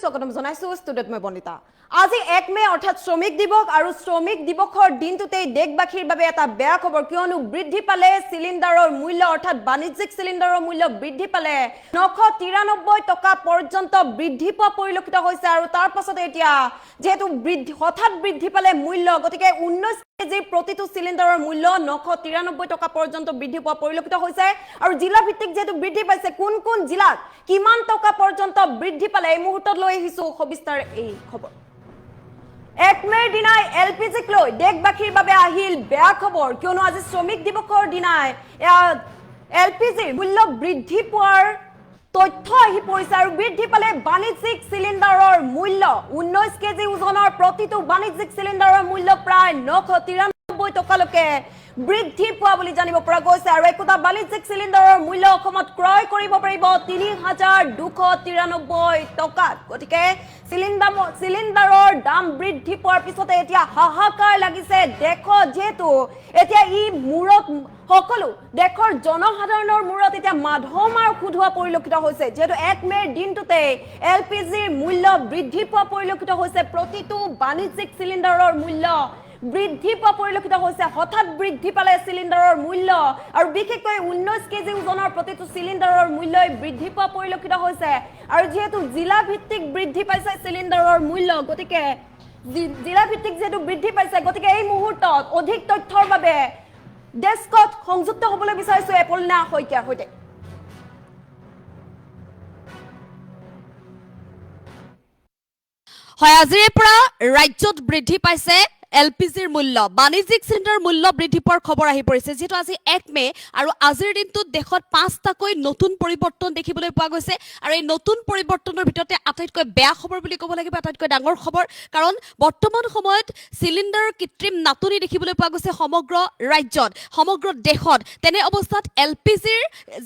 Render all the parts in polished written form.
স্বাগতম জনাইছো ষ্টুডিঅ'ত মই বনিতা আজি 1 মে অৰ্থাৎ শ্ৰমিক দিৱস আৰু শ্ৰমিক দিৱসৰ দিনটোতেই দেশবাসীৰ বাবে এটা বেয়া খবৰ কিয়নো বৃদ্ধি পালে সিলিণ্ডাৰৰ মূল্য অৰ্থাৎ বাণিজ্যিক সিলিণ্ডাৰৰ মূল্য বৃদ্ধি পালে 993 টকা পৰ্যন্ত বৃদ্ধি পোৱা পৰিলক্ষিত হৈছে আৰু তাৰ পাছতে এতিয়া যেহেতু হঠাৎ বৃদ্ধি পালে মূল্য গতিকে 19 কেজি প্ৰতিটো সিলিণ্ডাৰৰ মূল্য 993 টকা পৰ্যন্ত বৃদ্ধি পোৱা পৰিলক্ষিত হৈছে আৰু জিলা ভিত্তিক যেহেতু বৃদ্ধি পাইছে কোন জিলাত কিমান টকা পৰ্যন্ত বৃদ্ধি পালে এই মুহূৰ্তত লৈ আহিছো সবিস্তাৰ এই খবৰ 1 মেৰ দিনাই এলপিজিক লৈ দেশবাসীৰ বাবে আহিল বেয়া খবৰ কিয়নো আজি শ্ৰমিক দিৱসৰ দিনাই এলপিজিৰ মূল্য বৃদ্ধি পোৱাৰ তথ্য আহি পৰিছে আৰু বৃদ্ধি পালে বাণিজ্যিক সিলিণ্ডাৰৰ মূল্য 19 কেজি ওজনৰ প্ৰতিটো বাণিজ্যিক সিলিণ্ডাৰৰ মূল্য প্ৰায় 993 টকালৈকে বৃদ্ধি পোৱা বুলি জানিব পৰা গৈছে আৰু একোটা বাণিজ্যিক সিলিণ্ডাৰৰ মূল্য অসমত ক্ৰয় কৰিব পাৰিব 3293 টকাত গতিকে সিলিণ্ডাৰৰ দাম বৃদ্ধি পোৱাৰ পিছতে এতিয়া হাহাকাৰ লাগিছে দেখত যেহেতু এতিয়া ই মূৰত সকলো দেশৰ জনসাধাৰণৰ মূৰত এতিয়া মাধমাৰ খুধুৱা পৰিলক্ষিত হৈছে যেহেতু 1 মেৰ দিনটোতে এলপিজিৰ মূল্য বৃদ্ধি পোৱা পৰিলক্ষিত হৈছে প্ৰতিটো বাণিজ্যিক সিলিণ্ডাৰৰ মূল্য বৃদ্ধি পোৱা পৰিলক্ষিত হৈছে হঠাৎ বৃদ্ধি পালে সিলিণ্ডাৰৰ মূল্য আৰু বিশেষকৈ 19 কেজি ওজনৰ প্ৰতিটো সিলিণ্ডাৰৰ মূল্য বৃদ্ধি পোৱা পৰিলক্ষিত হৈছে আৰু যেহেতু জিলা ভিত্তিক বৃদ্ধি পাইছে সিলিণ্ডাৰৰ মূল্য গতিকে জিলা ভিত্তিক যেহেতু বৃদ্ধি পাইছে গতিকে এই মুহূৰ্তত অধিক তথ্যৰ বাবে ডেস্কত সংযুক্ত হ'বলৈ বিচাৰিছো এপলনা শইকীয়াৰ সৈতে হয় আজিৰ পৰা ৰাজ্যত বৃদ্ধি পাইছে এলপিজিৰ মূল্য বাণিজ্যিক সিলিণ্ডাৰ মূল্য বৃদ্ধি পোৱাৰ খবৰ আহি পৰিছে যেহেতু আজি 1 মে আৰু আজিৰ দিনটোত দেশত 5টাকৈ নতুন পৰিৱৰ্তন দেখিবলৈ পোৱা গৈছে আৰু এই নতুন পৰিৱৰ্তনৰ ভিতৰতে আটাইতকৈ বেয়া খবৰ বুলি ক'ব লাগিব আটাইতকৈ ডাঙৰ খবৰ কাৰণ বৰ্তমান সময়ত সিলিণ্ডাৰৰ কৃত্ৰিম নাটনি দেখিবলৈ পোৱা গৈছে সমগ্ৰ ৰাজ্যত সমগ্ৰ দেশত তেনে অৱস্থাত এলপিজিৰ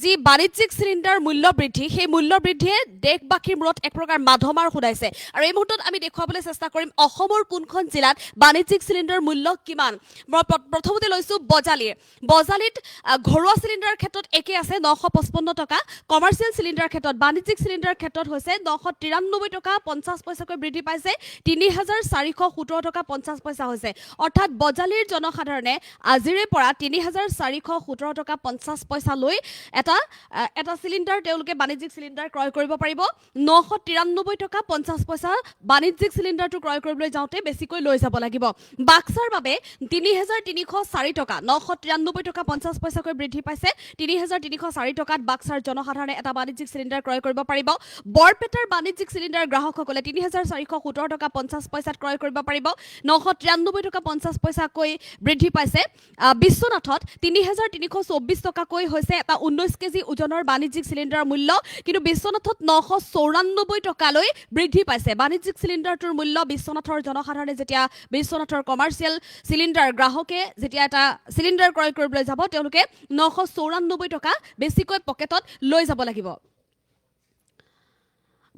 যি বাণিজ্যিক সিলিণ্ডাৰ মূল্য বৃদ্ধি সেই মূল্য বৃদ্ধিয়ে দেশবাসীৰ মূৰত এক প্ৰকাৰ মাধমাৰ খুদাইছে আৰু এই মুহূৰ্তত আমি দেখুৱাবলৈ চেষ্টা কৰিম অসমৰ কোনখন জিলাত বাণিজ্যিক সিলিণ্ডাৰ মূল্য কিমান প্ৰথমতে লৈছো বজালিত ঘৰুৱা সিলিণ্ডাৰৰ ক্ষেত্ৰত একে আছে 955 টকা কমাৰ্চিয়েল সিলিণ্ডাৰৰ ক্ষেত্ৰত বাণিজ্যিক সিলিণ্ডাৰৰ ক্ষেত্ৰত হৈছে 993 টকা 50 পইচাকৈ বৃদ্ধি পাইছে 3417 টকা 50 পইচা হৈছে অৰ্থাৎ বজালিৰ জনসাধাৰণে আজিৰে পৰা 3417 টকা 50 পইচা লৈ এটা সিলিণ্ডাৰ তেওঁলোকে বাণিজ্যিক সিলিণ্ডাৰ ক্ৰয় কৰিব পাৰিব 993 টকা 50 পইচা বাণিজ্যিক সিলিণ্ডাৰটো ক্ৰয় কৰিবলৈ যাওঁতে বেছিকৈ লৈ যাব লাগিব বাক্সাৰ বাবে 3304 টকা 993 টকা 50 পইচাকৈ বৃদ্ধি পাইছে 3304 টকাত বাক্সাৰ জনসাধাৰণে এটা বাণিজ্যিক সিলিণ্ডাৰ ক্ৰয় কৰিব পাৰিব বৰপেটাৰ বাণিজ্যিক সিলিণ্ডাৰ গ্ৰাহকসকলে 3417 টকা 50 পইচাত ক্ৰয় কৰিব পাৰিব 993 টকা 50 পইচাকৈ বৃদ্ধি পাইছে বিশ্বনাথত 3324 টকাকৈ হৈছে এটা 19 কেজি ওজনৰ বাণিজ্যিক সিলিণ্ডাৰৰ মূল্য কিন্তু বিশ্বনাথত 994 টকালৈ বৃদ্ধি পাইছে বাণিজ্যিক সিলিণ্ডাৰটোৰ মূল্য বিশ্বনাথৰ জনসাধাৰণে যেতিয়া বিশ্বনাথৰ কমাৰ্চিয়েল সিলিণ্ডাৰ গ্ৰাহকে যেতিয়া এটা সিলিণ্ডাৰ ক্ৰয় কৰিবলৈ যাব তেওঁলোকে 994 টকা বেছিকৈ পকেটত লৈ যাব লাগিব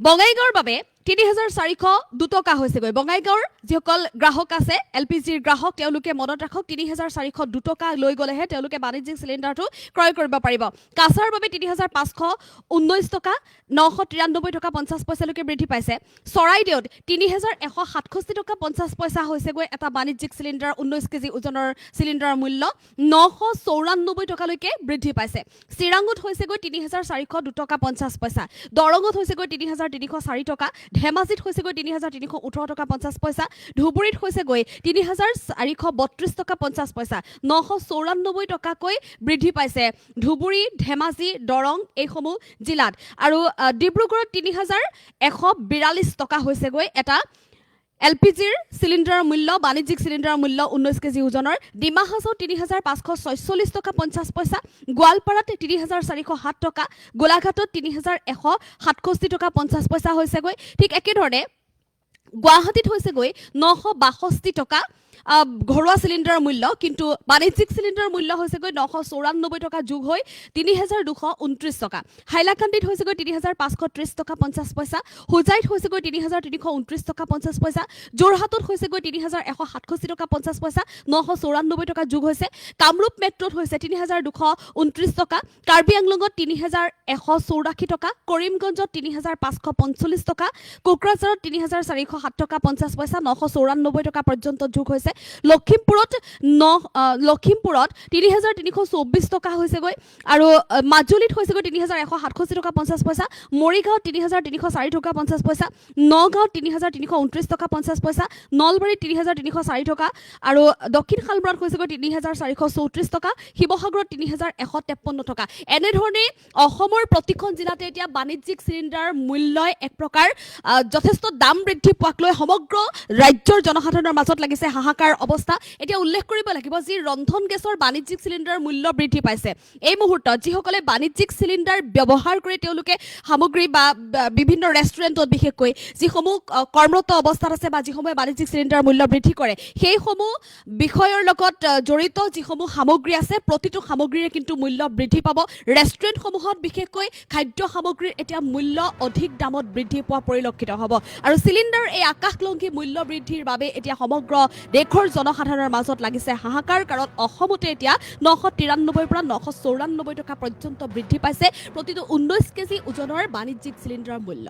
বঙাইগাঁৱৰ বাবে 3402 টকা হৈছেগৈ বঙাইগাঁৱৰ যিসকল গ্ৰাহক আছে এলপিজিৰ গ্ৰাহক তেওঁলোকে মনত ৰাখক 3402 টকা লৈ গলেহে তেওঁলোকে বাণিজ্যিক সিলিণ্ডাৰটো ক্ৰয় কৰিব পাৰিব কাছাৰ বাবে 3519 টকা 993 টকা 50 পইচালৈকে বৃদ্ধি পাইছে চৰাইদেউত 3167 টকা 50 পইচা হৈছেগৈ এটা বাণিজ্যিক সিলিণ্ডাৰ 19 কেজি ওজনৰ সিলিণ্ডাৰৰ মূল্য 994 টকালৈকে বৃদ্ধি পাইছে চিৰাঙত হৈছেগৈ 3402 টকা 50 পইচা দৰঙত হৈছেগৈ 3304 টকা ধেমাজিত হৈছেগৈ 3318 টকা 50 পইচা ধুবুৰীত হৈছেগৈ 3432 টকা 50 পইচা 994 টকাকৈ বৃদ্ধি পাইছে ধুবুৰী ধেমাজি দৰং এইসমূহ জিলাত আৰু ডিব্ৰুগড়ত 3142 টকা হৈছেগৈ এটা এলপিজিৰ সিলিণ্ডাৰৰ মূল্য বাণিজ্যিক সিলিণ্ডাৰৰ মূল্য 19 কেজি ওজনৰ ডিমা হাছাওত 3546 টকা 50 পইচা গোৱালপাৰাত 3407 টকা গোলাঘাটত 3167 টকা 50 পইচা হৈছেগৈ ঠিক একেধৰণে গুৱাহাটীত হৈছেগৈ 962 টকা ঘৰুৱা চিলিণ্ডাৰৰ মূল্য কিন্তু বাণিজ্যিক চিলিণ্ডাৰৰ মূল্য হৈছেগৈ 994 টকা যোগ হৈ 3229 টকা হাইলাকান্দিত হৈছেগৈ 3530 টকা 50 পইচা হোজাইত হৈছেগৈ 3329 টকা 50 পইচা যোৰহাটত হৈছেগৈ 3167 টকা 50 পইচা 994 টকা যোগ হৈছে কামৰূপ মেট্ৰত হৈছে 3229 টকা কাৰ্বি আংলঙত 3184 টকা কৰিমগঞ্জত 3545 টকা কোকৰাঝাৰত 3407 টকা 50 পইচা 994 টকা পৰ্যন্ত যোগ হৈছে লখিমপুৰত 3324 টকা হৈছেগৈ আৰু মাজুলীত হৈছেগৈ 3167 টকা 50 পইচা মৰিগাঁৱত 3304 টকা 50 পইচা নগাঁৱত 3329 টকা 50 পইচা নলবাৰীত 3304 টকা আৰু দক্ষিণ শালমৰাত হৈছেগৈ 3434 টকা শিৱসাগৰত 3153 টকা এনেধৰণে অসমৰ প্ৰতিখন জিলাতে এতিয়া বাণিজ্যিক চিলিণ্ডাৰ মূল্যই এক প্ৰকাৰ যথেষ্ট দাম বৃদ্ধি পোৱাক লৈ সমগ্ৰ ৰাজ্যৰ জনসাধাৰণৰ মাজত লাগিছে হাহাকাৰ অৱস্থা এতিয়া উল্লেখ কৰিব লাগিব যি ৰন্ধন গেছৰ বাণিজ্যিক চিলিণ্ডাৰ মূল্য বৃদ্ধি পাইছে এই মুহূৰ্তত যিসকলে বাণিজ্যিক চিলিণ্ডাৰ ব্যৱহাৰ কৰি তেওঁলোকে সামগ্ৰী বা বিভিন্ন ৰেষ্টুৰেণ্টত বিশেষকৈ যিসমূহ কৰ্মৰত অৱস্থাত আছে বা যিসমূহে বাণিজ্যিক চিলিণ্ডাৰ মূল্য বৃদ্ধি কৰে সেইসমূহ বিষয়ৰ লগত জড়িত যিসমূহ সামগ্ৰী আছে প্ৰতিটো সামগ্ৰীৰে কিন্তু মূল্য বৃদ্ধি পাব ৰেষ্টুৰেণ্টসমূহত বিশেষকৈ খাদ্য সামগ্ৰীৰ এতিয়া মূল্য অধিক দামত বৃদ্ধি পোৱা পৰিলক্ষিত হ'ব আৰু চিলিণ্ডাৰ এই আকাশলংঘী মূল্য বৃদ্ধিৰ বাবে এতিয়া সমগ্ৰ দেশৰ জনসাধাৰণৰ মাজত লাগিছে হাহাকাৰ কাৰণ অসমতে এতিয়া 993 পৰা 994 টকা পৰ্যন্ত বৃদ্ধি পাইছে প্ৰতিটো 19 কেজি ওজনৰ বাণিজ্যিক চিলিণ্ডাৰৰ মূল্য